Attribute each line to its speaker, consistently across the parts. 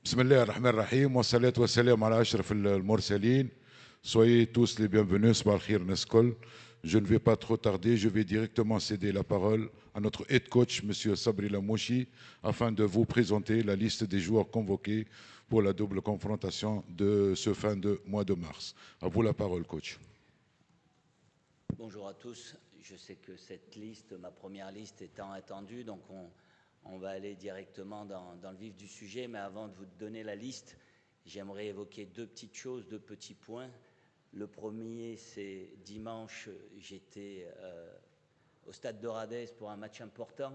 Speaker 1: بسم الله الرحمن الرحيم والصلاة والسلام على أشرف المرسلين. Soyez tous les bienvenus. صباح الخير الناس الكل. Je ne vais pas trop tarder, je vais directement céder la parole à notre head coach, M. Sabri Lamouchi, afin de vous présenter la liste des joueurs convoqués pour la double confrontation de ce fin de mois de mars. À vous la parole, coach.
Speaker 2: Bonjour à tous. Je sais que cette liste, ma première liste étant attendue, donc on va aller directement dans le vif du sujet. Mais avant de vous donner la liste, j'aimerais évoquer deux petites choses, deux petits points. Le premier, c'est dimanche, j'étais au stade de Radès pour un match important.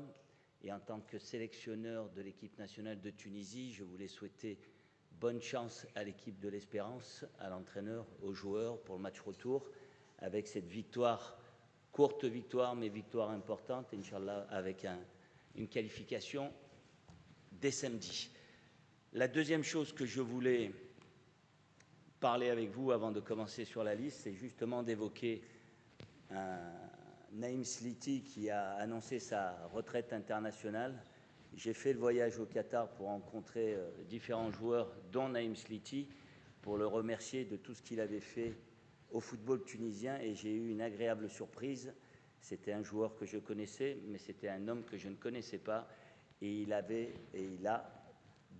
Speaker 2: Et en tant que sélectionneur de l'équipe nationale de Tunisie, je voulais souhaiter bonne chance à l'équipe de l'Espérance, à l'entraîneur, aux joueurs pour le match retour, avec cette victoire, courte victoire, mais victoire importante, Inch'Allah, avec une qualification dès samedi. La deuxième chose que je voulais parler avec vous avant de commencer sur la liste, c'est justement d'évoquer Naïm Sliti qui a annoncé sa retraite internationale. J'ai fait le voyage au Qatar pour rencontrer différents joueurs, dont Naïm Sliti, pour le remercier de tout ce qu'il avait fait au football tunisien, et j'ai eu une agréable surprise. C'était un joueur que je connaissais, mais c'était un homme que je ne connaissais pas, et il a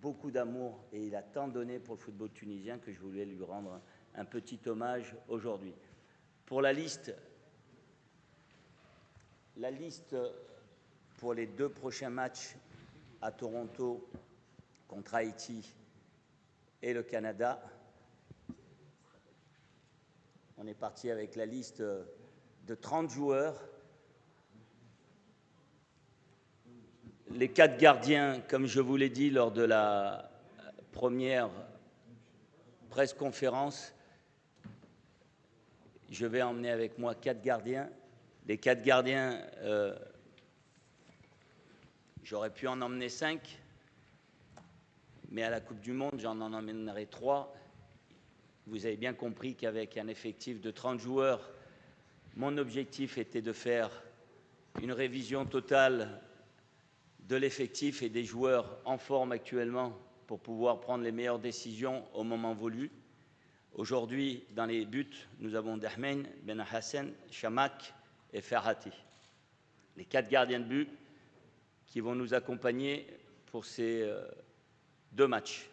Speaker 2: beaucoup d'amour et il a tant donné pour le football tunisien que je voulais lui rendre un petit hommage aujourd'hui. Pour la liste pour les deux prochains matchs à Toronto contre Haïti et le Canada, on est parti avec la liste de 30 joueurs. Les 4 gardiens, comme je vous l'ai dit lors de la première presse conférence, je vais emmener avec moi 4 gardiens. Les 4 gardiens, j'aurais pu en emmener 5, mais à la Coupe du Monde, j'en emmènerai 3. Vous avez bien compris qu'avec un effectif de 30 joueurs, mon objectif était de faire une révision totale de l'effectif et des joueurs en forme actuellement pour pouvoir prendre les meilleures décisions au moment voulu. Aujourd'hui, dans les buts, nous avons Dahmen, Ben Hassan, Chamak et Ferhati. Les 4 gardiens de but qui vont nous accompagner pour ces 2 matchs.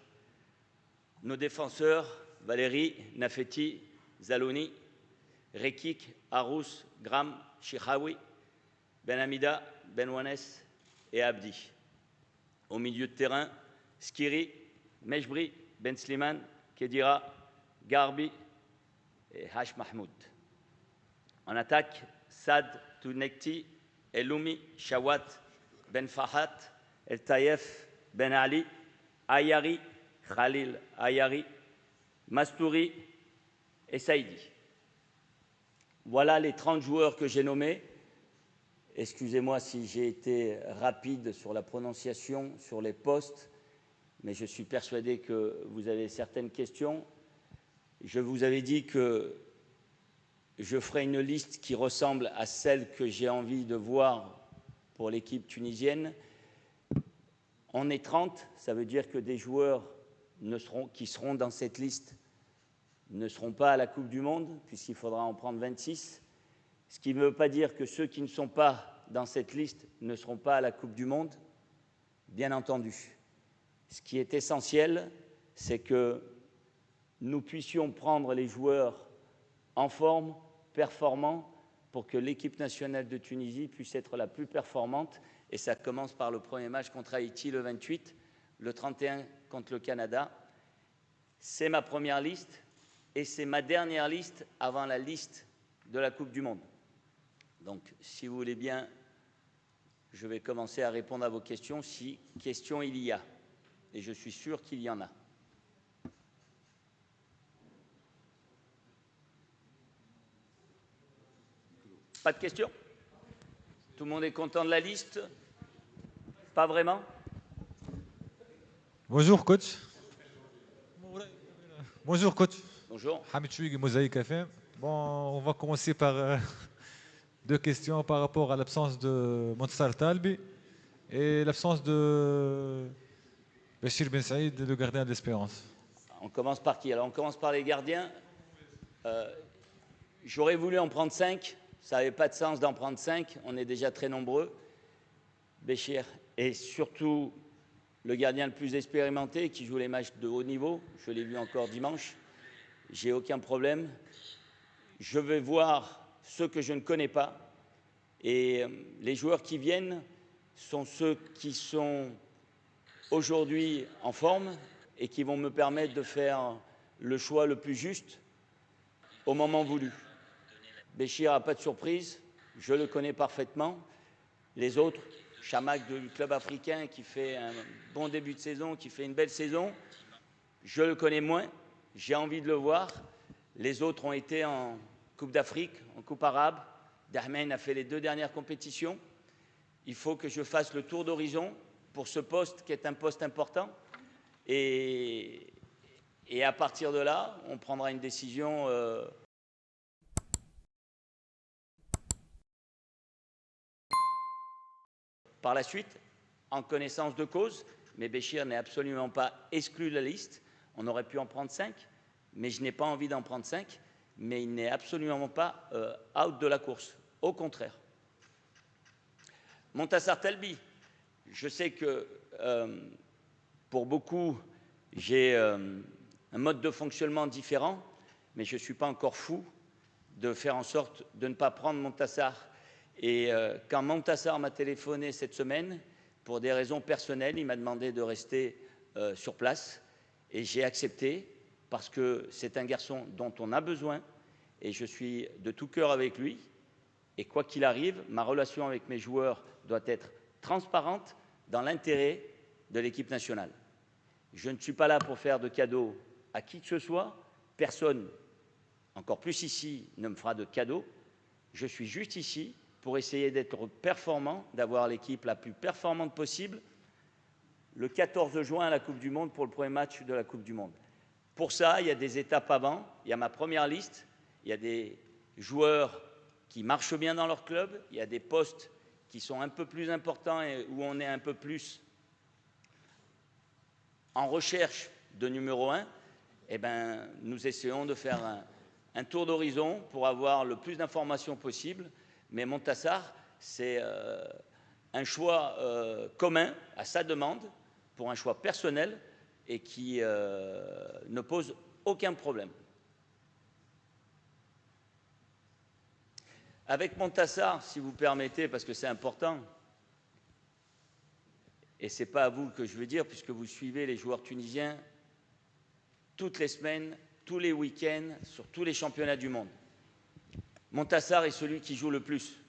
Speaker 2: Nos défenseurs, Valérie, Nafeti, Zalouni, Rekik, Arous, Gram, Chihawi, Ben Hamida, Ben Wanes et Abdi. Au milieu de terrain, Skiri, Mejbri, Ben Sliman, Kedira, Garbi et Hash Mahmoud. En attaque, Sad, Tounekti, Eloumi, Shawat, Ben Fahat, El Tayef, Ben Ali, Ayari, Khalil Ayari, Mastouri et Saïdi. Voilà les 30 joueurs que j'ai nommés. Excusez-moi si j'ai été rapide sur la prononciation, sur les postes, mais je suis persuadé que vous avez certaines questions. Je vous avais dit que je ferai une liste qui ressemble à celle que j'ai envie de voir pour l'équipe tunisienne. On est 30, ça veut dire que des joueurs qui seront dans cette liste ne seront pas à la Coupe du Monde, puisqu'il faudra en prendre 26. Ce qui ne veut pas dire que ceux qui ne sont pas dans cette liste ne seront pas à la Coupe du Monde, bien entendu. Ce qui est essentiel, c'est que nous puissions prendre les joueurs en forme, performants, pour que l'équipe nationale de Tunisie puisse être la plus performante. Et ça commence par le premier match contre Haïti le 28, le 31 contre le Canada. C'est ma première liste et c'est ma dernière liste avant la liste de la Coupe du Monde. Donc, si vous voulez bien, je vais commencer à répondre à vos questions, si questions il y a. Et je suis sûr qu'il y en a. Pas de questions? Tout le monde est content de la liste? Pas vraiment?
Speaker 3: Bonjour coach. Bonjour coach.
Speaker 2: Bonjour.
Speaker 3: Hamid Chouig, Mosaïque FM. Bon, on va commencer par 2 questions par rapport à l'absence de Montsar Talbi et l'absence de Béchir Ben Saïd, le gardien de l'Espérance.
Speaker 2: On commence par qui? Alors, on commence par les gardiens. J'aurais voulu en prendre 5. Ça n'avait pas de sens d'en prendre 5. On est déjà très nombreux. Béchir est surtout le gardien le plus expérimenté qui joue les matchs de haut niveau. Je l'ai vu encore dimanche. J'ai aucun problème. Je vais voir ceux que je ne connais pas. Et les joueurs qui viennent sont ceux qui sont aujourd'hui en forme et qui vont me permettre de faire le choix le plus juste au moment voulu. Béchir n'a pas de surprise, je le connais parfaitement. Les autres, Chamakh du club africain qui fait un bon début de saison, qui fait une belle saison, je le connais moins, j'ai envie de le voir. Les autres ont été en Coupe d'Afrique, en Coupe arabe. Dahmen a fait les 2 dernières compétitions. Il faut que je fasse le tour d'horizon pour ce poste qui est un poste important. Et à partir de là, on prendra une décision par la suite, en connaissance de cause. Mais Béchir n'est absolument pas exclu de la liste. On aurait pu en prendre 5, mais je n'ai pas envie d'en prendre 5. Mais il n'est absolument pas out de la course. Au contraire. Montassar Telbi, je sais que pour beaucoup, j'ai un mode de fonctionnement différent, mais je ne suis pas encore fou de faire en sorte de ne pas prendre Montassar. Et quand Montassar m'a téléphoné cette semaine, pour des raisons personnelles, il m'a demandé de rester sur place. Et j'ai accepté parce que c'est un garçon dont on a besoin et je suis de tout cœur avec lui. Et quoi qu'il arrive, ma relation avec mes joueurs doit être transparente dans l'intérêt de l'équipe nationale. Je ne suis pas là pour faire de cadeaux à qui que ce soit. Personne, encore plus ici, ne me fera de cadeaux. Je suis juste ici pour essayer d'être performant, d'avoir l'équipe la plus performante possible le 14 juin à la Coupe du Monde pour le premier match de la Coupe du Monde. Pour ça, il y a des étapes avant. Il y a ma première liste. Il y a des joueurs qui marchent bien dans leur club. Il y a des postes qui sont un peu plus importants et où on est un peu plus en recherche de numéro 1. Eh bien, nous essayons de faire un tour d'horizon pour avoir le plus d'informations possible. Mais Montassar, c'est un choix commun à sa demande, pour un choix personnel et qui ne pose aucun problème. Avec Montassar, si vous permettez, parce que c'est important, et ce n'est pas à vous que je veux dire, puisque vous suivez les joueurs tunisiens toutes les semaines, tous les week-ends, sur tous les championnats du monde. Montassar est celui qui joue le plus.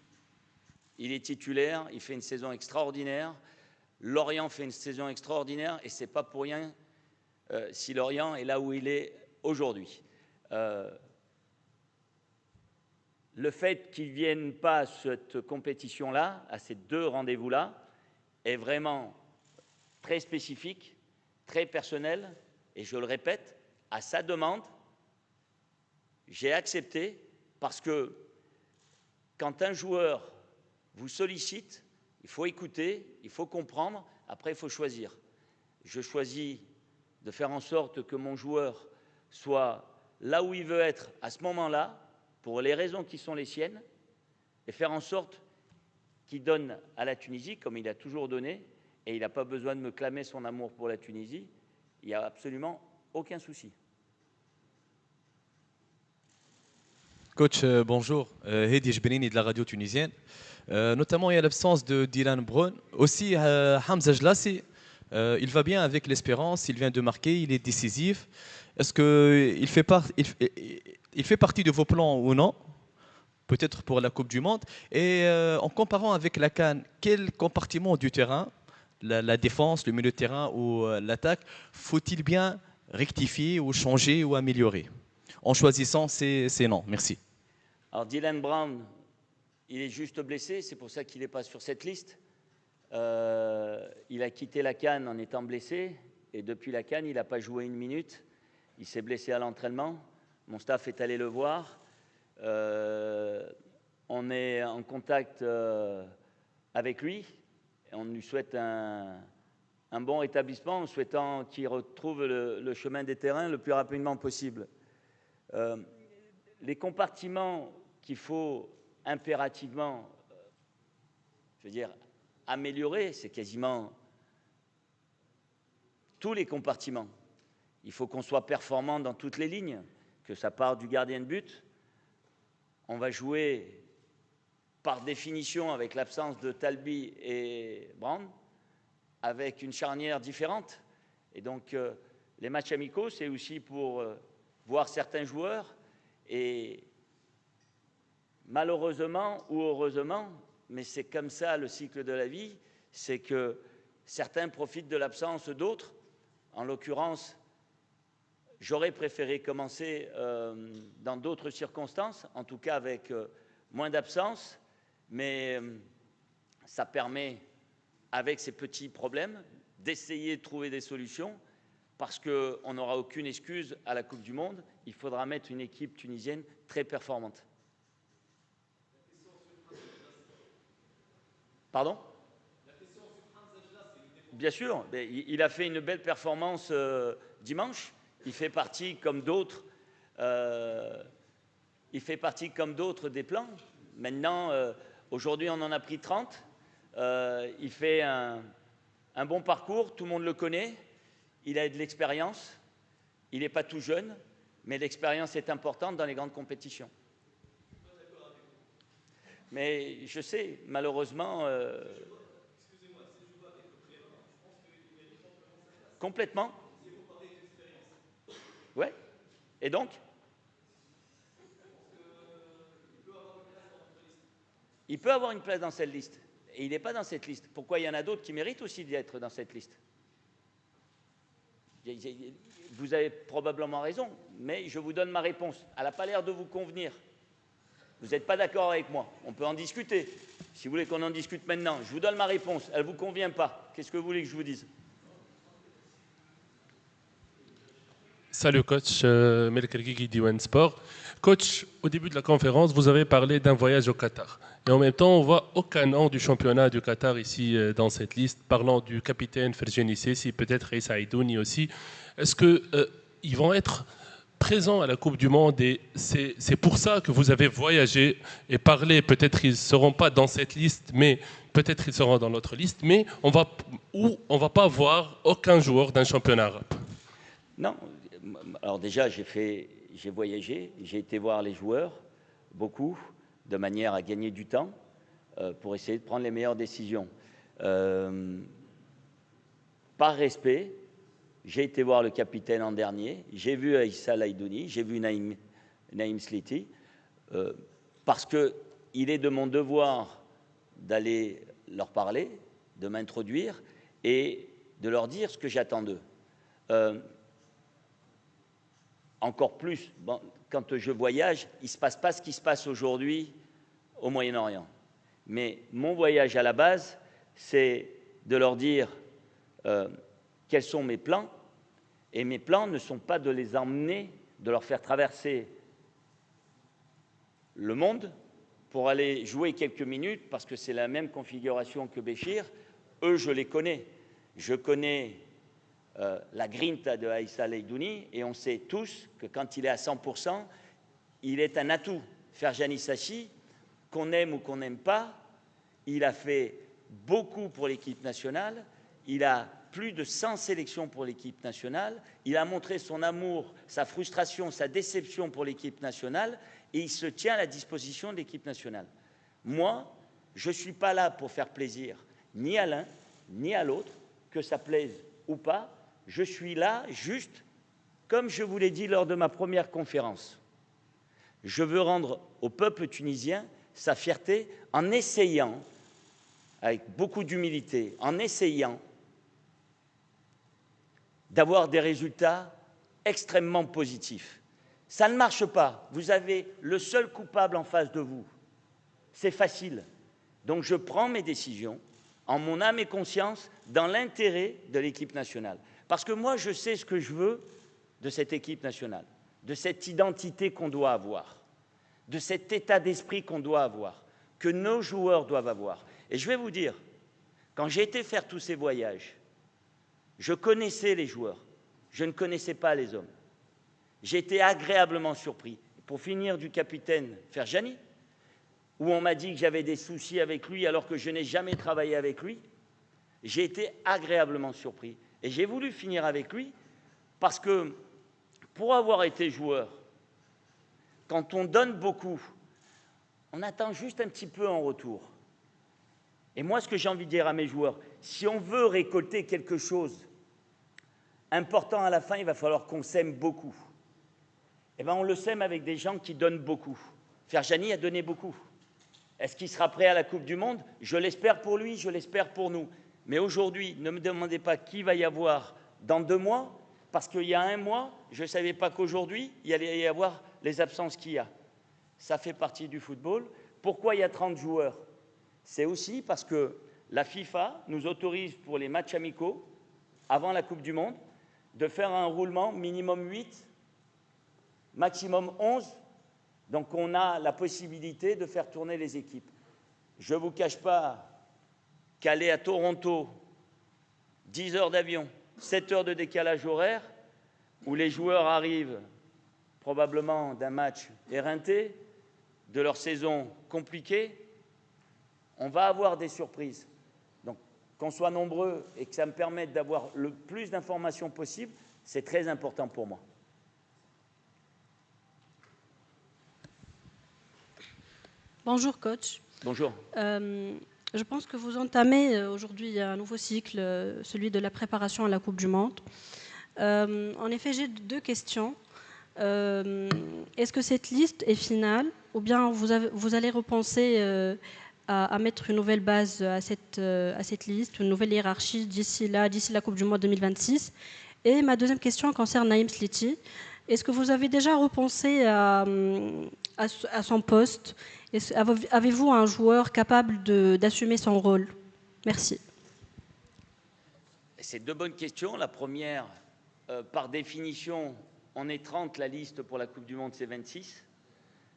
Speaker 2: Il est titulaire, il fait une saison extraordinaire. Lorient fait une saison extraordinaire et ce n'est pas pour rien si Lorient est là où il est aujourd'hui. Le fait qu'il ne vienne pas à cette compétition-là, à ces 2 rendez-vous-là, est vraiment très spécifique, très personnel, et je le répète, à sa demande, j'ai accepté parce que quand un joueur vous sollicite, il faut écouter, il faut comprendre, après il faut choisir. Je choisis de faire en sorte que mon joueur soit là où il veut être à ce moment-là, pour les raisons qui sont les siennes, et faire en sorte qu'il donne à la Tunisie, comme il a toujours donné, et il n'a pas besoin de me clamer son amour pour la Tunisie, il n'y a absolument aucun souci.
Speaker 4: Coach, bonjour. Hedi Jbenini de la radio tunisienne. Notamment, il y a l'absence de Dylan Brown. Aussi, Hamza Jlassi, il va bien avec l'Espérance, il vient de marquer, il est décisif. Est-ce qu'il fait partie de vos plans ou non? Peut-être pour la Coupe du Monde. Et en comparant avec la CAN, quel compartiment du terrain, la défense, le milieu de terrain ou l'attaque, faut-il bien rectifier ou changer ou améliorer? En choisissant ces noms. Merci.
Speaker 2: Alors Dylan Brown, il est juste blessé, c'est pour ça qu'il n'est pas sur cette liste. Il a quitté la CAN en étant blessé, et depuis la CAN, il n'a pas joué une minute. Il s'est blessé à l'entraînement. Mon staff est allé le voir. On est en contact avec lui. Et on lui souhaite un un bon rétablissement en souhaitant qu'il retrouve le chemin des terrains le plus rapidement possible. Les compartiments qu'il faut impérativement, je veux dire, améliorer, c'est quasiment tous les compartiments. Il faut qu'on soit performant dans toutes les lignes, que ça part du gardien de but. On va jouer par définition avec l'absence de Talbi et Brand, avec une charnière différente. Et donc, les matchs amicaux, c'est aussi pour voir certains joueurs. Et malheureusement ou heureusement, mais c'est comme ça le cycle de la vie, c'est que certains profitent de l'absence d'autres. En l'occurrence, j'aurais préféré commencer dans d'autres circonstances, en tout cas avec moins d'absence, mais ça permet, avec ces petits problèmes, d'essayer de trouver des solutions, parce qu'on n'aura aucune excuse à la Coupe du Monde. Il faudra mettre une équipe tunisienne très performante. Pardon ? Bien sûr, il a fait une belle performance dimanche. Il fait partie, comme d'autres, des plans. Maintenant, aujourd'hui, on en a pris 30. Il fait un bon parcours, tout le monde le connaît. Il a de l'expérience. Il n'est pas tout jeune, mais l'expérience est importante dans les grandes compétitions. Mais je sais, malheureusement... Complètement. Ouais. Et donc ? Il peut avoir une place dans cette liste. Et il n'est pas dans cette liste. Pourquoi il y en a d'autres qui méritent aussi d'être dans cette liste ? Vous avez probablement raison, mais je vous donne ma réponse. Elle n'a pas l'air de vous convenir. Vous n'êtes pas d'accord avec moi. On peut en discuter. Si vous voulez qu'on en discute maintenant, je vous donne ma réponse. Elle ne vous convient pas. Qu'est-ce que vous voulez que je vous dise ?
Speaker 5: Salut coach, Melk Ergigi d'Iwan Sport. Coach, au début de la conférence, vous avez parlé d'un voyage au Qatar. Et en même temps, on voit aucun nom du championnat du Qatar ici dans cette liste, parlant du capitaine Ferjeni Sessi, peut-être Issa Aidouni aussi. Est-ce qu'ils vont être présents à la Coupe du Monde et c'est pour ça que vous avez voyagé et parlé, peut-être ils ne seront pas dans cette liste, mais peut-être ils seront dans notre liste, mais on va pas voir aucun joueur d'un championnat arabe.
Speaker 2: Non. Alors déjà, j'ai voyagé, j'ai été voir les joueurs, beaucoup, de manière à gagner du temps pour essayer de prendre les meilleures décisions. Par respect, j'ai été voir le capitaine en dernier, j'ai vu Issa Aidouni, j'ai vu Naïm Sliti, parce qu'il est de mon devoir d'aller leur parler, de m'introduire et de leur dire ce que j'attends d'eux. Encore plus, quand je voyage, il ne se passe pas ce qui se passe aujourd'hui au Moyen-Orient. Mais mon voyage à la base, c'est de leur dire quels sont mes plans. Et mes plans ne sont pas de les emmener, de leur faire traverser le monde pour aller jouer quelques minutes, parce que c'est la même configuration que Béchir. Eux, je les connais. Je connais la grinta de Issa Aidouni, et on sait tous que quand il est à 100%, il est un atout. Ferjani Sessi, qu'on aime ou qu'on n'aime pas, il a fait beaucoup pour l'équipe nationale, il a plus de 100 sélections pour l'équipe nationale, il a montré son amour, sa frustration, sa déception pour l'équipe nationale, et il se tient à la disposition de l'équipe nationale. Moi, je ne suis pas là pour faire plaisir ni à l'un, ni à l'autre, que ça plaise ou pas. Je suis là juste, comme je vous l'ai dit lors de ma première conférence. Je veux rendre au peuple tunisien sa fierté en essayant, avec beaucoup d'humilité, en essayant d'avoir des résultats extrêmement positifs. Ça ne marche pas. Vous avez le seul coupable en face de vous. C'est facile. Donc je prends mes décisions en mon âme et conscience dans l'intérêt de l'équipe nationale. Parce que moi, je sais ce que je veux de cette équipe nationale, de cette identité qu'on doit avoir, de cet état d'esprit qu'on doit avoir, que nos joueurs doivent avoir. Et je vais vous dire, quand j'ai été faire tous ces voyages, Je connaissais les joueurs, je ne connaissais pas les hommes. J'ai été agréablement surpris. Pour finir, du capitaine Ferjani, où on m'a dit que j'avais des soucis avec lui alors que je n'ai jamais travaillé avec lui, j'ai été agréablement surpris. Et j'ai voulu finir avec lui parce que, pour avoir été joueur, quand on donne beaucoup, on attend juste un petit peu en retour. Et moi, ce que j'ai envie de dire à mes joueurs, si on veut récolter quelque chose important à la fin, il va falloir qu'on s'aime beaucoup. Eh bien, on le sème avec des gens qui donnent beaucoup. Ferjani a donné beaucoup. Est-ce qu'il sera prêt à la Coupe du Monde? Je l'espère pour lui, je l'espère pour nous. Mais aujourd'hui, ne me demandez pas qui va y avoir dans 2 mois, parce qu'il y a 1 mois, je ne savais pas qu'aujourd'hui, il allait y avoir les absences qu'il y a. Ça fait partie du football. Pourquoi il y a 30 joueurs? C'est aussi parce que la FIFA nous autorise pour les matchs amicaux, avant la Coupe du Monde, de faire un roulement minimum 8, maximum 11. Donc on a la possibilité de faire tourner les équipes. Je ne vous cache pas qu'aller à Toronto, 10 heures d'avion, 7 heures de décalage horaire, où les joueurs arrivent probablement d'un match éreinté, de leur saison compliquée, on va avoir des surprises. Donc qu'on soit nombreux et que ça me permette d'avoir le plus d'informations possible, c'est très important pour moi.
Speaker 6: Bonjour coach.
Speaker 2: Bonjour.
Speaker 6: Je pense que vous entamez aujourd'hui un nouveau cycle, celui de la préparation à la Coupe du Monde. En effet, j'ai 2 questions. Est-ce que cette liste est finale ou bien vous allez repenser à mettre une nouvelle base à cette liste, une nouvelle hiérarchie d'ici la Coupe du Monde 2026? Et ma deuxième question concerne Naïm Sliti. Est-ce que vous avez déjà repensé à son poste? Avez-vous un joueur capable d'assumer son rôle? Merci.
Speaker 2: C'est 2 bonnes questions. La première, par définition, on est 30, la liste pour la Coupe du Monde, c'est 26.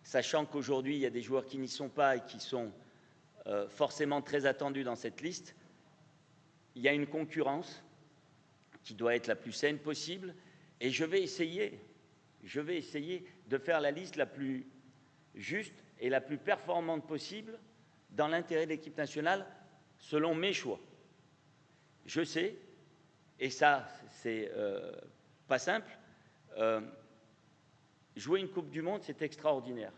Speaker 2: Sachant qu'aujourd'hui, il y a des joueurs qui n'y sont pas et qui sont forcément très attendus dans cette liste. Il y a une concurrence qui doit être la plus saine possible. Et je vais essayer de faire la liste la plus juste et la plus performante possible dans l'intérêt de l'équipe nationale, selon mes choix. Je sais, et ça, c'est pas simple, jouer une Coupe du Monde, c'est extraordinaire.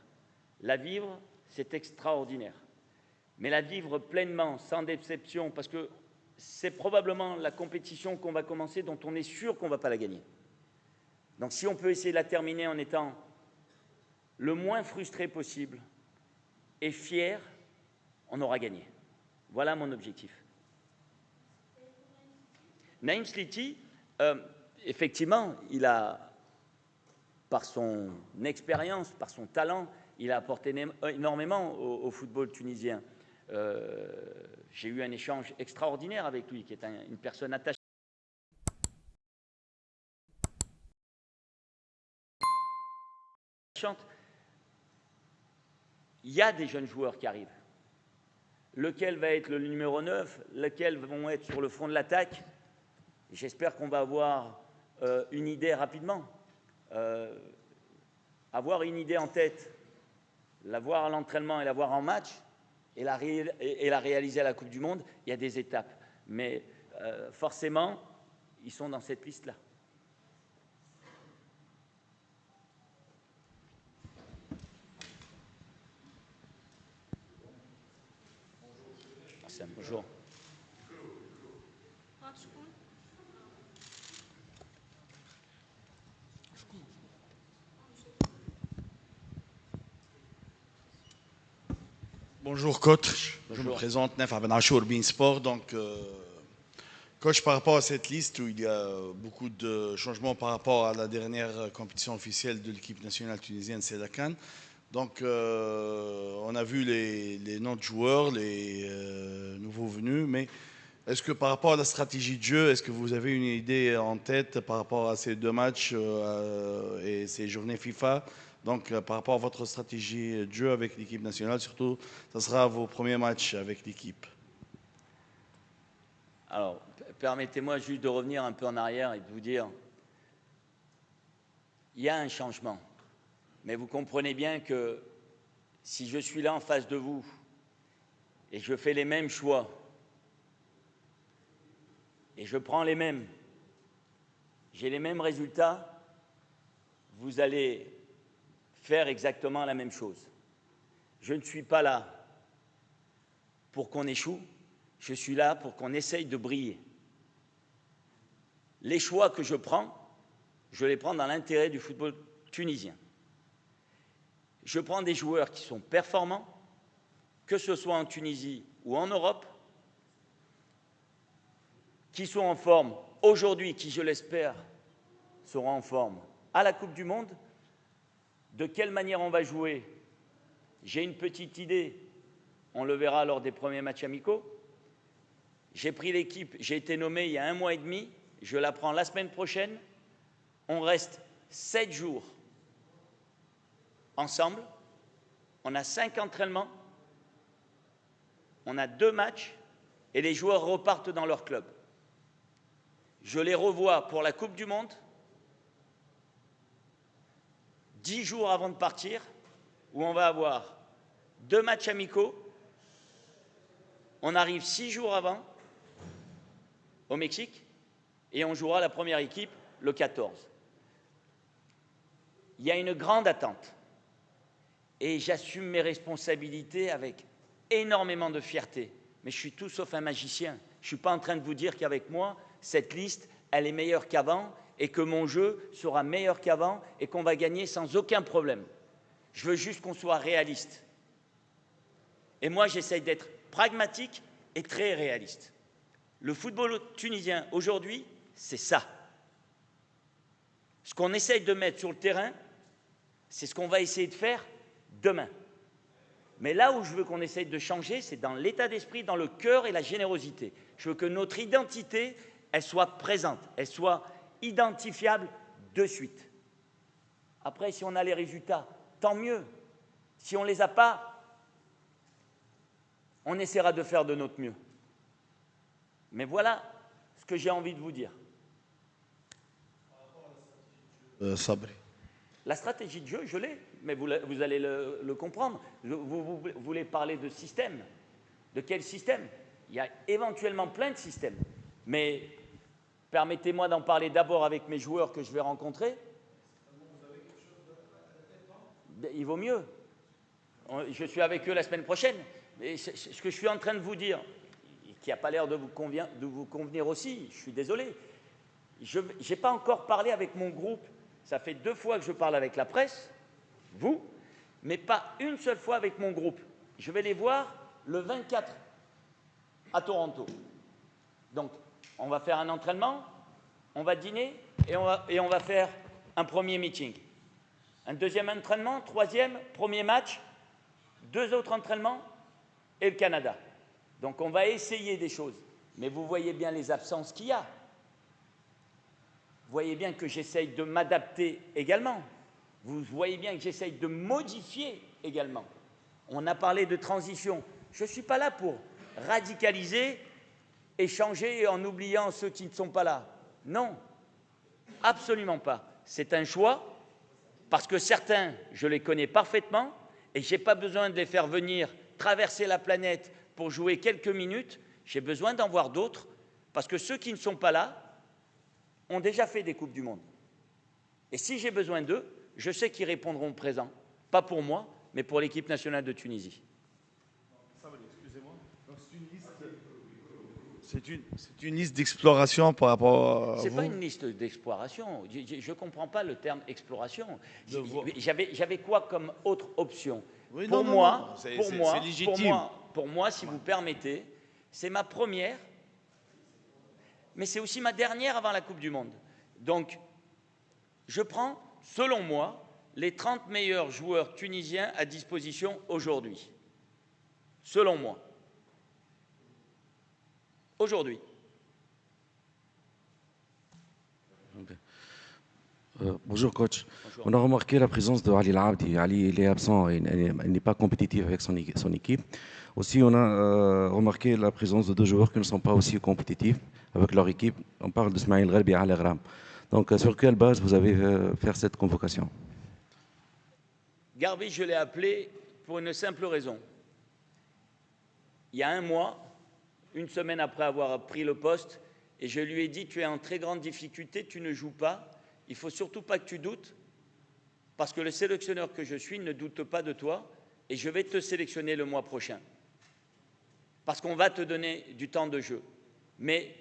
Speaker 2: La vivre, c'est extraordinaire. Mais la vivre pleinement, sans déception, parce que c'est probablement la compétition qu'on va commencer dont on est sûr qu'on ne va pas la gagner. Donc si on peut essayer de la terminer en étant le moins frustré possible et fier, on aura gagné. Voilà mon objectif. Naïm Sliti, effectivement, il a, par son expérience, par son talent, il a apporté énormément au football tunisien. J'ai eu un échange extraordinaire avec lui, qui est une personne attachée. Il y a des jeunes joueurs qui arrivent. Lequel va être le numéro 9, lesquels vont être sur le front de l'attaque? J'espère qu'on va avoir une idée rapidement. Avoir une idée en tête, la voir à l'entraînement et la voir en match, et la réaliser à la Coupe du Monde, il y a des étapes. Mais forcément, ils sont dans cette liste-là. Bonjour.
Speaker 7: Bonjour coach,
Speaker 2: Bonjour.
Speaker 7: je me présente Nef Aben Achour, Bein Sport. Donc, coach, par rapport à cette liste où il y a beaucoup de changements par rapport à la dernière compétition officielle de l'équipe nationale tunisienne, c'est la CAN. Donc, on a vu les noms de joueurs, les nouveaux venus, mais est-ce que par rapport à la stratégie de jeu, est-ce que vous avez une idée en tête par rapport à ces 2 matchs et ces journées FIFA? Donc, par rapport à votre stratégie de jeu avec l'équipe nationale, surtout, ça sera vos premiers matchs avec l'équipe.
Speaker 2: Alors, permettez-moi juste de revenir un peu en arrière et de vous dire, il y a un changement. Mais vous comprenez bien que si je suis là en face de vous et je fais les mêmes choix et je prends les mêmes, j'ai les mêmes résultats, vous allez faire exactement la même chose. Je ne suis pas là pour qu'on échoue, je suis là pour qu'on essaye de briller. Les choix que je les prends dans l'intérêt du football tunisien. Je prends des joueurs qui sont performants, que ce soit en Tunisie ou en Europe, qui sont en forme aujourd'hui, qui, je l'espère, seront en forme à la Coupe du Monde. De quelle manière on va jouer? J'ai une petite idée, on le verra lors des premiers matchs amicaux. J'ai pris l'équipe, j'ai été nommé il y a 1 mois et demi, je la prends la semaine prochaine. On reste 7 jours ensemble, on a 5 entraînements, on a 2 matchs et les joueurs repartent dans leur club. Je les revois pour la Coupe du Monde 10 jours avant de partir, où on va avoir 2 matchs amicaux. On arrive 6 jours avant au Mexique et on jouera la première équipe le 14. Il y a une grande attente et j'assume mes responsabilités avec énormément de fierté. Mais je suis tout sauf un magicien. Je ne suis pas en train de vous dire qu'avec moi, cette liste, elle est meilleure qu'avant et que mon jeu sera meilleur qu'avant et qu'on va gagner sans aucun problème. Je veux juste qu'on soit réaliste. Et moi, j'essaye d'être pragmatique et très réaliste. Le football tunisien aujourd'hui, c'est ça. Ce qu'on essaye de mettre sur le terrain, c'est ce qu'on va essayer de faire demain. Mais là où je veux qu'on essaye de changer, c'est dans l'état d'esprit, dans le cœur et la générosité. Je veux que notre identité, elle soit présente, elle soit identifiable de suite. Après, si on a les résultats, tant mieux. Si on ne les a pas, on essaiera de faire de notre mieux. Mais voilà ce que j'ai envie de vous dire.
Speaker 7: Sabri.
Speaker 2: La stratégie de jeu, je l'ai, mais vous allez le comprendre. Vous voulez parler de système. De quel système? Il y a éventuellement plein de systèmes. Mais permettez-moi d'en parler d'abord avec mes joueurs que je vais rencontrer. Il vaut mieux. Je suis avec eux la semaine prochaine. Et ce que je suis en train de vous dire, qui n'a pas l'air de vous convenir aussi, je suis désolé. Je n'ai pas encore parlé avec mon groupe. Ça fait 2 fois que je parle avec la presse, vous, mais pas une seule fois avec mon groupe. Je vais les voir le 24 à Toronto. Donc, on va faire un entraînement, on va dîner et on va faire un premier meeting. Un deuxième entraînement, 3e, premier match, 2 autres entraînements et le Canada. Donc, on va essayer des choses. Mais vous voyez bien les absences qu'il y a. Vous voyez bien que j'essaye de m'adapter également. Vous voyez bien que j'essaye de modifier également. On a parlé de transition. Je ne suis pas là pour radicaliser et changer en oubliant ceux qui ne sont pas là. Non, absolument pas. C'est un choix parce que certains, je les connais parfaitement et je n'ai pas besoin de les faire venir traverser la planète pour jouer quelques minutes. J'ai besoin d'en voir d'autres parce que ceux qui ne sont pas là ont déjà fait des Coupes du Monde. Et si j'ai besoin d'eux, je sais qu'ils répondront présent. Pas pour moi, mais pour l'équipe nationale de Tunisie.
Speaker 7: Excusez-moi. C'est une liste d'exploration par rapport à
Speaker 2: Ce n'est
Speaker 7: vous.
Speaker 2: pas une liste d'exploration. Je ne comprends pas le terme exploration. J'avais quoi comme autre option?
Speaker 7: Oui,
Speaker 2: pour
Speaker 7: non,
Speaker 2: moi,
Speaker 7: non, c'est légitime.
Speaker 2: Pour moi, si vous permettez, c'est ma première, mais c'est aussi ma dernière avant la Coupe du Monde. Donc, je prends, selon moi, les 30 meilleurs joueurs tunisiens à disposition aujourd'hui. Selon moi. Aujourd'hui.
Speaker 8: Bonjour coach.
Speaker 2: Bonjour.
Speaker 8: On a remarqué la présence de Ali Labdi. Ali, il est absent, il n'est pas compétitif avec son équipe. Aussi, on a remarqué la présence de deux joueurs qui ne sont pas aussi compétitifs avec leur équipe. On parle de Smaïl Gharbi et Ali Ghram. Donc, sur quelle base vous avez fait cette convocation?
Speaker 2: Gharbi, je l'ai appelé pour une simple raison. Il y a un mois, une semaine après avoir pris le poste, et je lui ai dit, tu es en très grande difficulté, tu ne joues pas, il ne faut surtout pas que tu doutes, parce que le sélectionneur que je suis ne doute pas de toi, et je vais te sélectionner le mois prochain. Parce qu'on va te donner du temps de jeu. Mais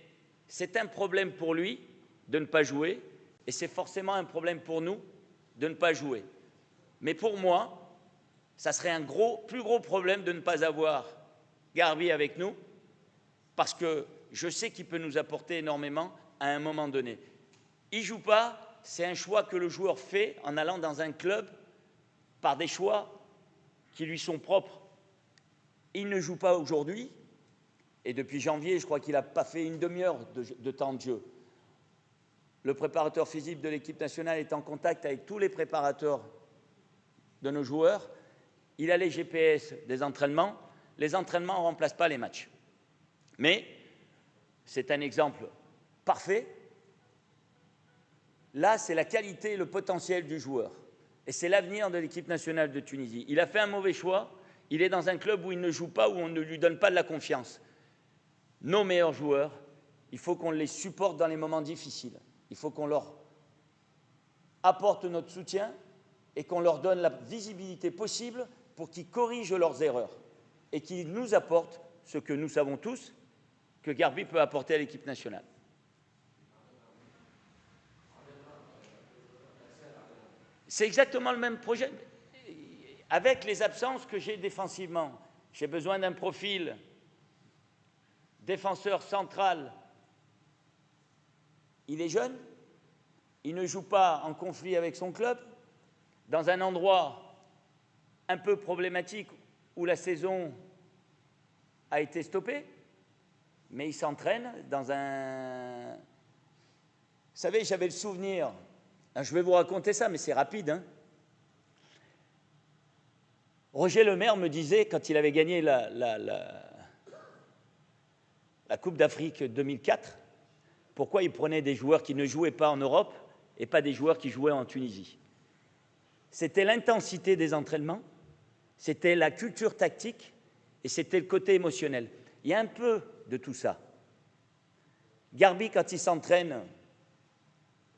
Speaker 2: c'est un problème pour lui de ne pas jouer, et c'est forcément un problème pour nous de ne pas jouer. Mais pour moi, ça serait un plus gros problème de ne pas avoir Gharbi avec nous, parce que je sais qu'il peut nous apporter énormément à un moment donné. Il ne joue pas, c'est un choix que le joueur fait en allant dans un club par des choix qui lui sont propres. Il ne joue pas aujourd'hui, et depuis janvier, je crois qu'il n'a pas fait une demi-heure de temps de jeu. Le préparateur physique de l'équipe nationale est en contact avec tous les préparateurs de nos joueurs. Il a les GPS des entraînements. Les entraînements ne remplacent pas les matchs. Mais c'est un exemple parfait. Là, c'est la qualité et le potentiel du joueur. Et c'est l'avenir de l'équipe nationale de Tunisie. Il a fait un mauvais choix. Il est dans un club où il ne joue pas, où on ne lui donne pas de la confiance. Nos meilleurs joueurs, il faut qu'on les supporte dans les moments difficiles. Il faut qu'on leur apporte notre soutien et qu'on leur donne la visibilité possible pour qu'ils corrigent leurs erreurs et qu'ils nous apportent ce que nous savons tous que Gharbi peut apporter à l'équipe nationale. C'est exactement le même projet. Avec les absences que j'ai défensivement, j'ai besoin d'un profil défenseur central. Il est jeune, il ne joue pas en conflit avec son club, dans un endroit un peu problématique où la saison a été stoppée, mais il s'entraîne dans un... Vous savez, j'avais le souvenir, je vais vous raconter ça, mais c'est rapide, hein. Roger Lemaire me disait, quand il avait gagné la Coupe d'Afrique 2004, pourquoi il prenait des joueurs qui ne jouaient pas en Europe et pas des joueurs qui jouaient en Tunisie. C'était l'intensité des entraînements, c'était la culture tactique et c'était le côté émotionnel. Il y a un peu de tout ça. Gharbi, quand il s'entraîne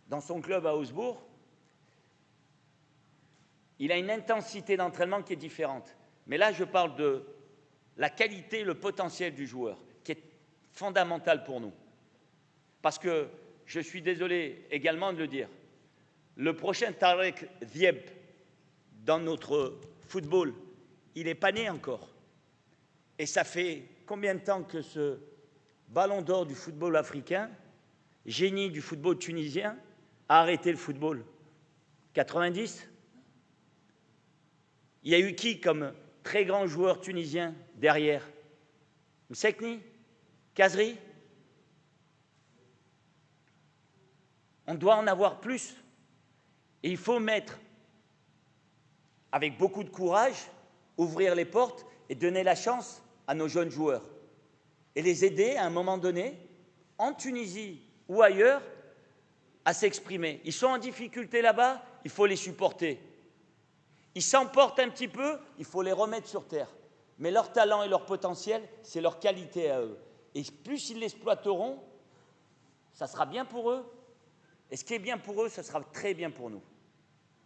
Speaker 2: dans son club à Augsbourg, il a une intensité d'entraînement qui est différente. Mais là, je parle de la qualité, le potentiel du joueur, qui est fondamental pour nous. Parce que, je suis désolé également de le dire, le prochain Tarek Dieb dans notre football, il n'est pas né encore. Et ça fait combien de temps que ce ballon d'or du football africain, génie du football tunisien, a arrêté le football? 90? Il y a eu qui comme très grand joueur tunisien derrière? Msekni? Kazri? On doit en avoir plus. Et il faut mettre, avec beaucoup de courage, ouvrir les portes et donner la chance à nos jeunes joueurs. Et les aider à un moment donné, en Tunisie ou ailleurs, à s'exprimer. Ils sont en difficulté là-bas, il faut les supporter. Ils s'emportent un petit peu, il faut les remettre sur terre. Mais leur talent et leur potentiel, c'est leur qualité à eux. Et plus ils l'exploiteront, ça sera bien pour eux. Et ce qui est bien pour eux, ça sera très bien pour nous.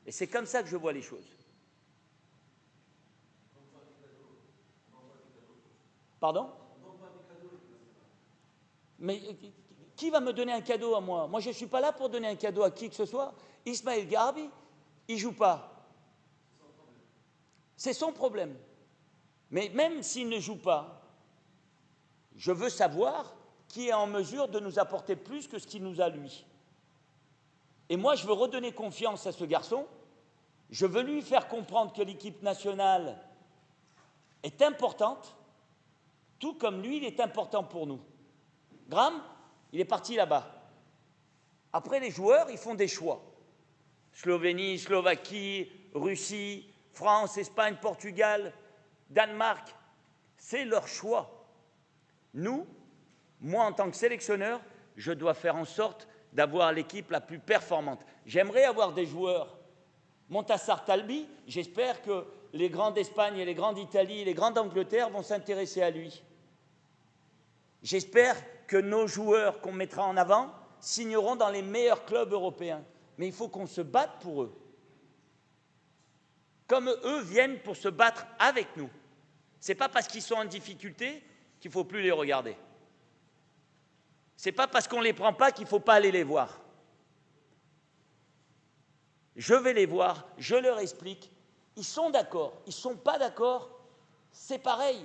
Speaker 2: Et c'est comme ça que je vois les choses. Pardon? Mais qui va me donner un cadeau à moi? Moi, je ne suis pas là pour donner un cadeau à qui que ce soit. Ismaël Gharbi, il ne joue pas. C'est son problème. Mais même s'il ne joue pas, je veux savoir qui est en mesure de nous apporter plus que ce qu'il nous a lui. Et moi, je veux redonner confiance à ce garçon. Je veux lui faire comprendre que l'équipe nationale est importante, tout comme lui, il est important pour nous. Ghram, il est parti là-bas. Après, les joueurs, ils font des choix. Slovénie, Slovaquie, Russie, France, Espagne, Portugal, Danemark. C'est leur choix. Nous, moi en tant que sélectionneur, je dois faire en sorte d'avoir l'équipe la plus performante. J'aimerais avoir des joueurs. Montassar Talbi, j'espère que les grands d'Espagne et les grands d'Italie et les grands d'Angleterre vont s'intéresser à lui. J'espère que nos joueurs qu'on mettra en avant signeront dans les meilleurs clubs européens. Mais il faut qu'on se batte pour eux. Comme eux viennent pour se battre avec nous. Ce n'est pas parce qu'ils sont en difficulté qu'il ne faut plus les regarder. Ce n'est pas parce qu'on ne les prend pas qu'il ne faut pas aller les voir. Je vais les voir, je leur explique. Ils sont d'accord, ils ne sont pas d'accord, c'est pareil.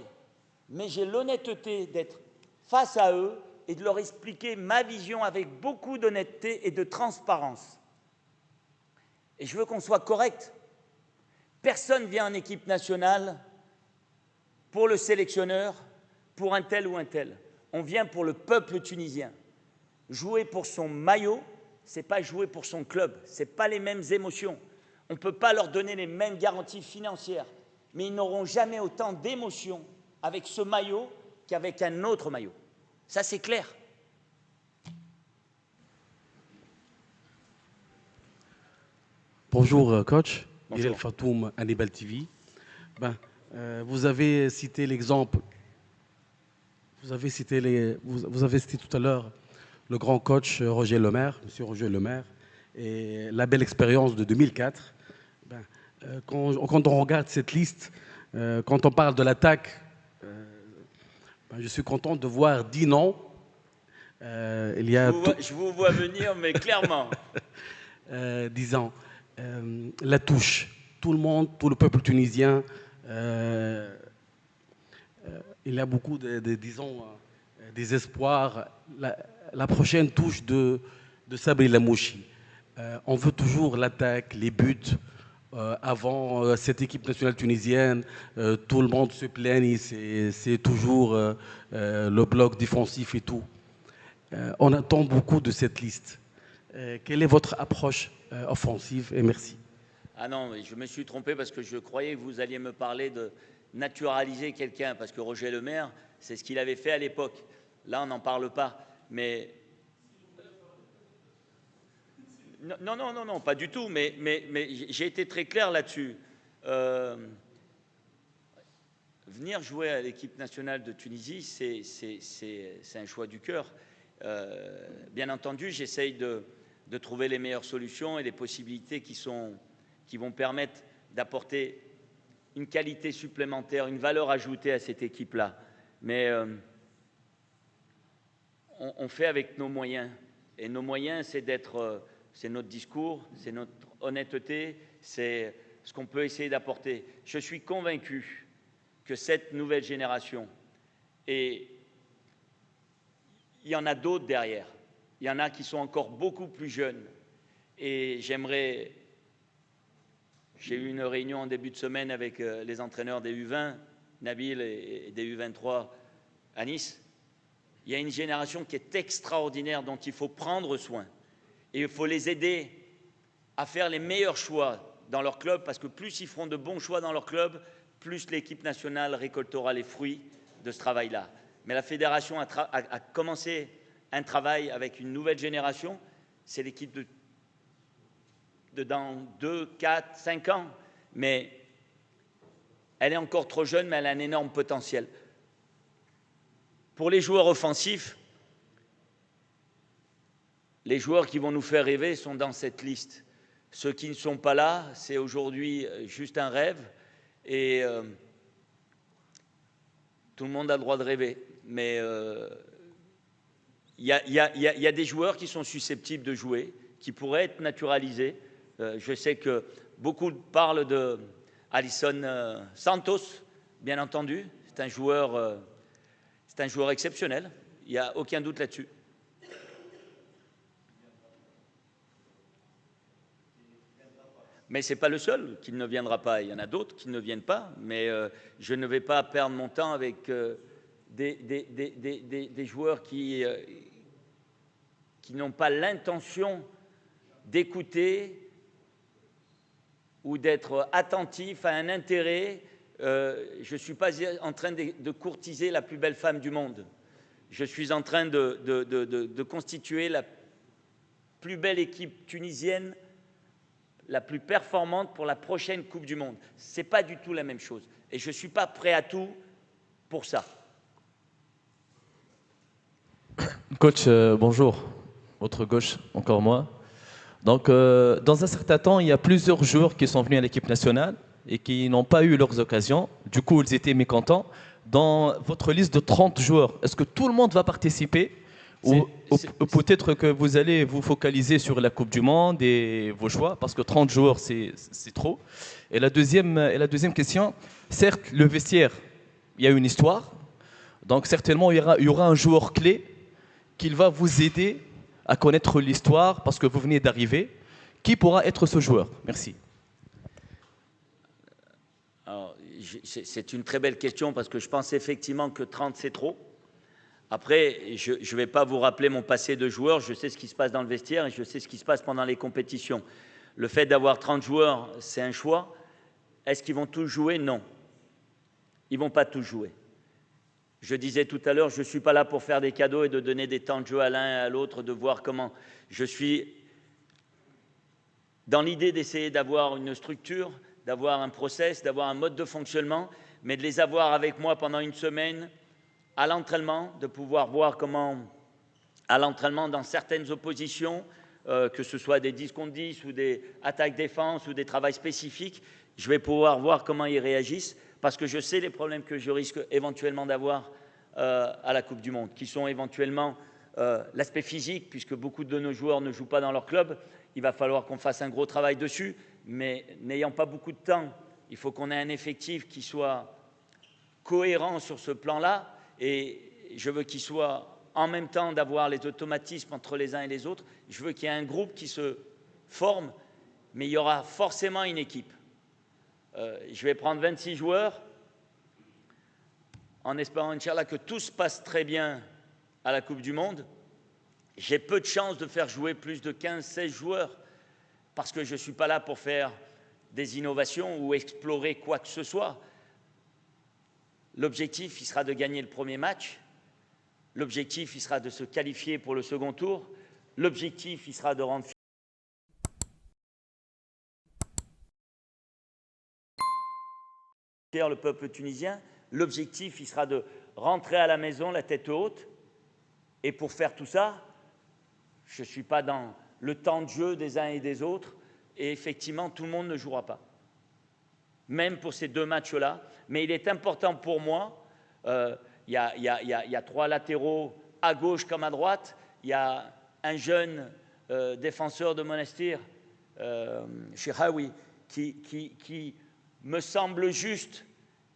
Speaker 2: Mais j'ai l'honnêteté d'être face à eux et de leur expliquer ma vision avec beaucoup d'honnêteté et de transparence. Et je veux qu'on soit correct. Personne vient en équipe nationale pour le sélectionneur, pour un tel ou un tel. On vient pour le peuple tunisien. Jouer pour son maillot, ce n'est pas jouer pour son club, ce n'est pas les mêmes émotions. On ne peut pas leur donner les mêmes garanties financières, mais ils n'auront jamais autant d'émotions avec ce maillot qu'avec un autre maillot. Ça, c'est clair.
Speaker 9: Bonjour, coach.
Speaker 2: Bonjour.
Speaker 9: Bilal Fatoum, Hannibal TV. Vous avez cité l'exemple, vous avez cité tout à l'heure le grand coach Roger Lemaire, monsieur Roger Lemaire, et la belle expérience de 2004. Quand on regarde cette liste, quand on parle de l'attaque, je suis content de voir 10 noms.
Speaker 2: Je vous vois venir, mais clairement.
Speaker 9: 10 ans. La touche. Tout le monde, tout le peuple tunisien, il y a beaucoup disons, des espoirs. La prochaine touche de Sabri Lamouchi. On veut toujours l'attaque, les buts. Avant cette équipe nationale tunisienne, tout le monde se plaigne, c'est toujours le bloc défensif et tout. On attend beaucoup de cette liste. Quelle est votre approche offensive? Et merci.
Speaker 2: Ah non, je me suis trompé parce que je croyais que vous alliez me parler de naturaliser quelqu'un, parce que Roger Lemaire, c'est ce qu'il avait fait à l'époque. Là, on n'en parle pas. Mais non, pas du tout. Mais j'ai été très clair là-dessus. Venir jouer à l'équipe nationale de Tunisie, c'est un choix du cœur. Bien entendu, j'essaye de trouver les meilleures solutions et les possibilités qui vont permettre d'apporter une qualité supplémentaire, une valeur ajoutée à cette équipe-là. Mais on fait avec nos moyens. Et nos moyens, c'est notre discours, c'est notre honnêteté, c'est ce qu'on peut essayer d'apporter. Je suis convaincu que cette nouvelle génération, et il y en a d'autres derrière, il y en a qui sont encore beaucoup plus jeunes. Et j'ai eu une réunion en début de semaine avec les entraîneurs des U20, Nabil, et des U23 à Nice. Il y a une génération qui est extraordinaire, dont il faut prendre soin. Et il faut les aider à faire les meilleurs choix dans leur club, parce que plus ils feront de bons choix dans leur club, plus l'équipe nationale récoltera les fruits de ce travail-là. Mais la fédération a commencé un travail avec une nouvelle génération. C'est l'équipe de dans 2, 4, 5 ans. Mais elle est encore trop jeune, mais elle a un énorme potentiel. Pour les joueurs offensifs, les joueurs qui vont nous faire rêver sont dans cette liste. Ceux qui ne sont pas là, c'est aujourd'hui juste un rêve. Et tout le monde a le droit de rêver. Mais il y a des joueurs qui sont susceptibles de jouer, qui pourraient être naturalisés. Je sais que beaucoup parlent de Alisson Santos, bien entendu. C'est un joueur exceptionnel. Il n'y a aucun doute là-dessus. Mais ce n'est pas le seul qui ne viendra pas. Il y en a d'autres qui ne viennent pas. Mais je ne vais pas perdre mon temps avec des joueurs qui n'ont pas l'intention d'écouter ou d'être attentif à un intérêt. Je ne suis pas en train de courtiser la plus belle femme du monde. Je suis en train de constituer la plus belle équipe tunisienne, la plus performante pour la prochaine Coupe du Monde. Ce n'est pas du tout la même chose. Et je ne suis pas prêt à tout pour ça.
Speaker 4: Coach, bonjour. Votre gauche, encore moi. Donc, dans un certain temps, il y a plusieurs joueurs qui sont venus à l'équipe nationale et qui n'ont pas eu leurs occasions. Du coup, ils étaient mécontents. Dans votre liste de 30 joueurs, est-ce que tout le monde va participer ou peut-être que vous allez vous focaliser sur la Coupe du Monde et vos choix, parce que 30 joueurs, c'est trop. Et la deuxième question, certes, le vestiaire, il y a une histoire. Donc, certainement, il y aura un joueur clé qui va vous aider à connaître l'histoire, parce que vous venez d'arriver. Qui pourra être ce joueur? Merci.
Speaker 2: C'est une très belle question, parce que je pense effectivement que 30, c'est trop. Après, je ne vais pas vous rappeler mon passé de joueur. Je sais ce qui se passe dans le vestiaire et je sais ce qui se passe pendant les compétitions. Le fait d'avoir 30 joueurs, c'est un choix. Est-ce qu'ils vont tous jouer? Non. Ils ne vont pas tous jouer. Je disais tout à l'heure, je ne suis pas là pour faire des cadeaux et de donner des temps de jeu à l'un et à l'autre, de voir comment. Je suis dans l'idée d'essayer d'avoir une structure, d'avoir un process, d'avoir un mode de fonctionnement, mais de les avoir avec moi pendant une semaine, à l'entraînement, de pouvoir voir comment, à l'entraînement, dans certaines oppositions, que ce soit des 10 contre 10 ou des attaques-défense ou des travails spécifiques, je vais pouvoir voir comment ils réagissent, parce que je sais les problèmes que je risque éventuellement d'avoir à la Coupe du Monde, qui sont éventuellement l'aspect physique, puisque beaucoup de nos joueurs ne jouent pas dans leur club. Il va falloir qu'on fasse un gros travail dessus, mais n'ayant pas beaucoup de temps, il faut qu'on ait un effectif qui soit cohérent sur ce plan-là. Et je veux qu'il soit, en même temps d'avoir les automatismes entre les uns et les autres, je veux qu'il y ait un groupe qui se forme, mais il y aura forcément une équipe. Je vais prendre 26 joueurs, en espérant, Inch'Allah, que tout se passe très bien à la Coupe du Monde. J'ai peu de chances de faire jouer plus de 15-16 joueurs, parce que je ne suis pas là pour faire des innovations ou explorer quoi que ce soit. L'objectif, il sera de gagner le premier match. L'objectif, il sera de se qualifier pour le second tour. L'objectif, il sera de rendre fier le peuple tunisien. L'objectif, il sera de rentrer à la maison la tête haute. Et pour faire tout ça, je ne suis pas dans le temps de jeu des uns et des autres. Et effectivement, tout le monde ne jouera pas. Même pour ces deux matchs-là. Mais il est important pour moi, il y a 3 latéraux à gauche comme à droite, il y a un jeune défenseur de Monastir, Chiraoui, qui me semble juste,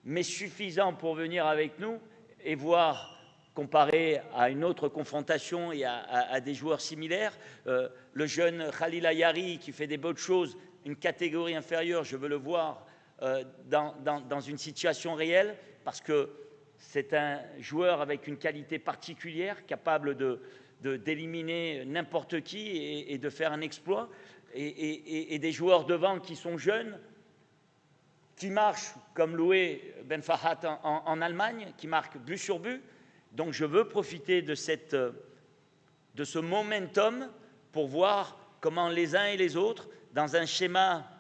Speaker 2: mais suffisant pour venir avec nous et voir, comparé à une autre confrontation et à des joueurs similaires, le jeune Khalil Ayari qui fait des bonnes choses, une catégorie inférieure, je veux le voir dans une situation réelle, parce que c'est un joueur avec une qualité particulière, capable d'éliminer n'importe qui et de faire un exploit, et des joueurs devant qui sont jeunes, qui marchent comme Loué Ben Fahat en Allemagne, qui marquent but sur but. Donc je veux profiter de ce momentum pour voir comment les uns et les autres, dans un schéma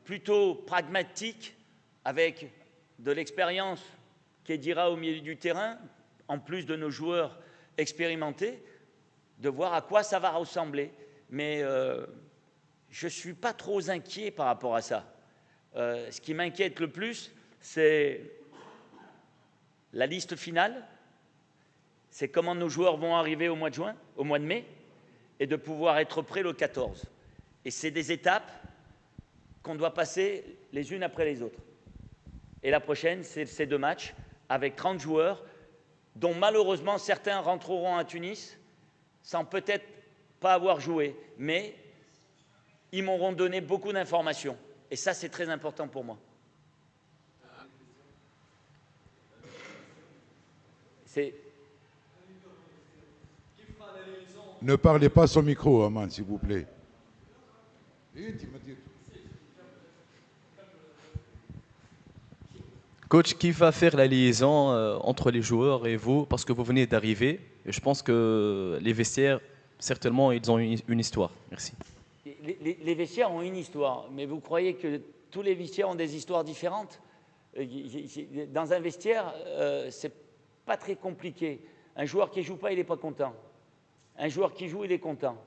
Speaker 2: plutôt pragmatique, avec de l'expérience qu'Edira au milieu du terrain, en plus de nos joueurs expérimentés, de voir à quoi ça va ressembler. Mais je ne suis pas trop inquiet par rapport à ça. Ce qui m'inquiète le plus, c'est la liste finale, c'est comment nos joueurs vont arriver au mois de juin, au mois de mai, et de pouvoir être prêts le 14. Et c'est des étapes qu'on doit passer les unes après les autres. Et la prochaine, c'est ces 2 matchs avec 30 joueurs, dont malheureusement certains rentreront à Tunis sans peut-être pas avoir joué, mais ils m'auront donné beaucoup d'informations. Et ça, c'est très important pour moi.
Speaker 1: Ne parlez pas sur micro, Aman, s'il vous plaît.
Speaker 4: Coach, qui va faire la liaison entre les joueurs et vous? Parce que vous venez d'arriver. Et je pense que les vestiaires, certainement, ils ont une histoire. Merci.
Speaker 2: Les vestiaires ont une histoire, mais vous croyez que tous les vestiaires ont des histoires différentes? Dans un vestiaire, c'est pas très compliqué. Un joueur qui ne joue pas, il n'est pas content. Un joueur qui joue, il est content.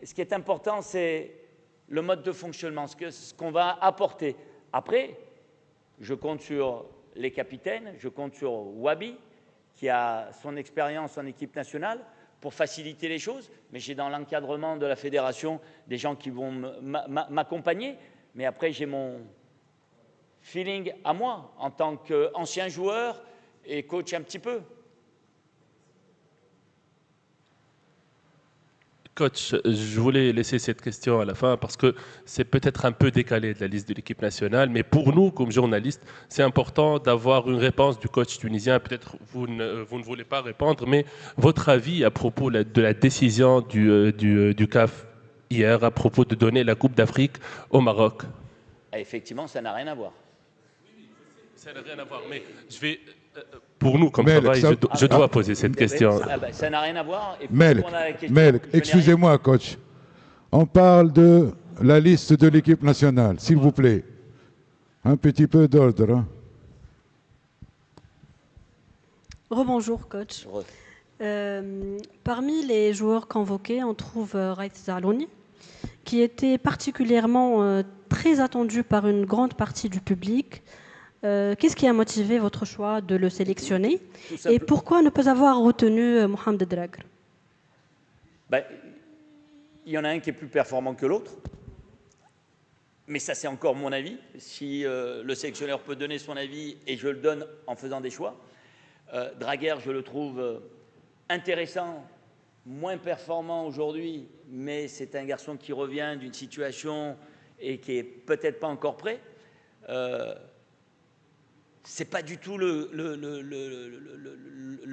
Speaker 2: Ce qui est important, c'est le mode de fonctionnement, ce qu'on va apporter. Après, je compte sur les capitaines, je compte sur Wabi, qui a son expérience en équipe nationale, pour faciliter les choses. Mais j'ai dans l'encadrement de la fédération des gens qui vont m'accompagner. Mais après, j'ai mon feeling à moi, en tant qu'ancien joueur et coach un petit peu.
Speaker 5: Coach, je voulais laisser cette question à la fin parce que c'est peut-être un peu décalé de la liste de l'équipe nationale, mais pour nous, comme journalistes, c'est important d'avoir une réponse du coach tunisien. Peut-être vous ne voulez pas répondre, mais votre avis à propos de la décision du CAF hier à propos de donner la Coupe d'Afrique au Maroc.
Speaker 2: Effectivement, ça n'a rien à voir.
Speaker 5: Ça n'a rien à voir, mais je vais... Pour nous, comme travail, je dois poser cette question.
Speaker 2: Ça n'a rien à voir.
Speaker 1: Melk, excusez-moi, coach. On parle de la liste de l'équipe nationale, s'il vous plaît. Un petit peu d'ordre. Hein.
Speaker 6: Rebonjour, coach. Parmi les joueurs convoqués, on trouve Raït Zalouni, qui était particulièrement très attendu par une grande partie du public. Qu'est-ce qui a motivé votre choix de le sélectionner et pourquoi ne pas avoir retenu Mohamed Dragher?
Speaker 2: Il y en a un qui est plus performant que l'autre, mais ça c'est encore mon avis. Si le sélectionneur peut donner son avis et je le donne en faisant des choix, Dragher je le trouve intéressant, moins performant aujourd'hui, mais c'est un garçon qui revient d'une situation et qui est peut-être pas encore prêt. C'est pas du tout le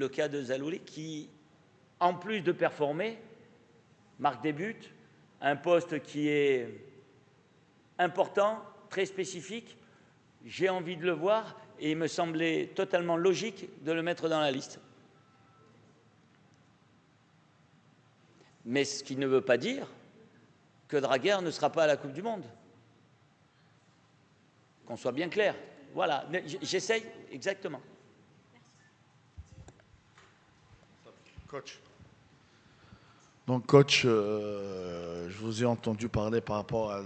Speaker 2: cas de Zalouli qui, en plus de performer, marque des buts, un poste qui est important, très spécifique. J'ai envie de le voir et il me semblait totalement logique de le mettre dans la liste. Mais ce qui ne veut pas dire que Dragher ne sera pas à la Coupe du Monde. Qu'on soit bien clair. Voilà, j'essaye, exactement.
Speaker 7: Coach. Donc, coach, je vous ai entendu parler par rapport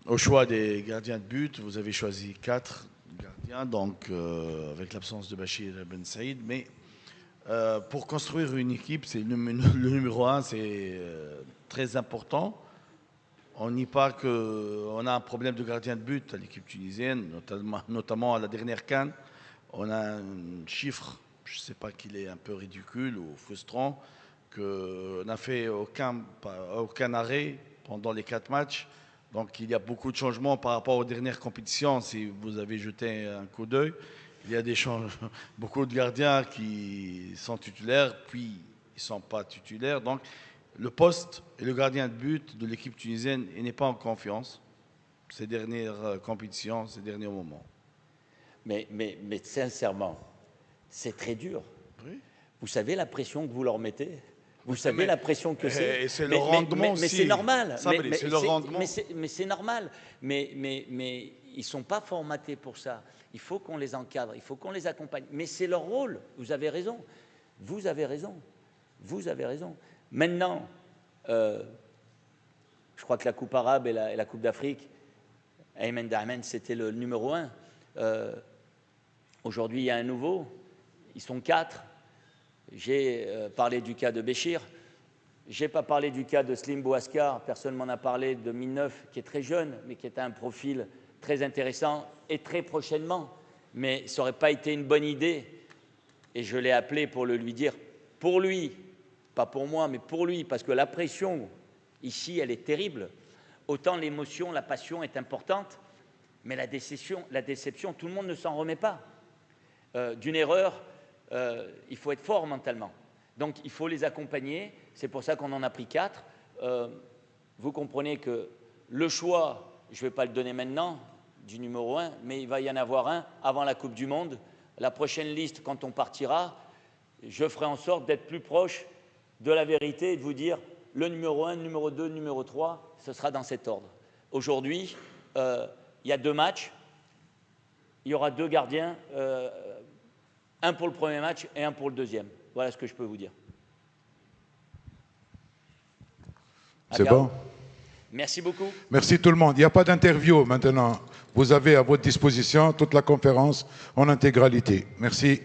Speaker 7: au choix des gardiens de but. Vous avez choisi 4 gardiens, donc avec l'absence de Bachir Ben Saïd. Mais pour construire une équipe, c'est le numéro 1, c'est très important. On n'y pas qu'on a un problème de gardien de but à l'équipe tunisienne, notamment à la dernière CAN. On a un chiffre, je ne sais pas qu'il est un peu ridicule ou frustrant, qu'on n'a fait aucun arrêt pendant les 4 matchs. Donc il y a beaucoup de changements par rapport aux dernières compétitions. Si vous avez jeté un coup d'œil, il y a beaucoup de gardiens qui sont titulaires, puis ils ne sont pas titulaires. Donc le poste et le gardien de but de l'équipe tunisienne n'est pas en confiance ces dernières compétitions, ces derniers moments.
Speaker 2: Mais sincèrement, c'est très dur. Oui. Vous savez la pression que vous leur mettez? Vous savez la pression que c'est?
Speaker 7: Et c'est le rendement aussi.
Speaker 2: Mais c'est normal.
Speaker 7: C'est le rendement.
Speaker 2: Mais c'est normal. Mais ils ne sont pas formatés pour ça. Il faut qu'on les encadre, il faut qu'on les accompagne. Mais c'est leur rôle. Vous avez raison. Vous avez raison. Vous avez raison. Maintenant, je crois que la Coupe arabe et la Coupe d'Afrique, Ayman Dahmen, c'était le numéro 1. Aujourd'hui, il y a un nouveau. Ils sont 4. J'ai parlé du cas de Béchir. Je n'ai pas parlé du cas de Slim Bouaskar. Personne ne m'en a parlé, de 2009, qui est très jeune, mais qui est un profil très intéressant et très prochainement. Mais ça n'aurait pas été une bonne idée. Et je l'ai appelé pour le lui dire, pour lui, pas pour moi, mais pour lui, parce que la pression, ici, elle est terrible. Autant l'émotion, la passion est importante, mais la déception, tout le monde ne s'en remet pas. D'une erreur, il faut être fort mentalement. Donc, il faut les accompagner. C'est pour ça qu'on en a pris 4. Vous comprenez que le choix, je ne vais pas le donner maintenant, du numéro 1, mais il va y en avoir un avant la Coupe du Monde. La prochaine liste, quand on partira, je ferai en sorte d'être plus proche de la vérité et de vous dire le numéro 1, le numéro 2, le numéro 3, ce sera dans cet ordre. Aujourd'hui, il y a 2 matchs, il y aura 2 gardiens, un pour le premier match et un pour le deuxième. Voilà ce que je peux vous dire.
Speaker 1: C'est bon?
Speaker 2: Merci beaucoup.
Speaker 1: Merci tout le monde. Il n'y a pas d'interview maintenant. Vous avez à votre disposition toute la conférence en intégralité. Merci.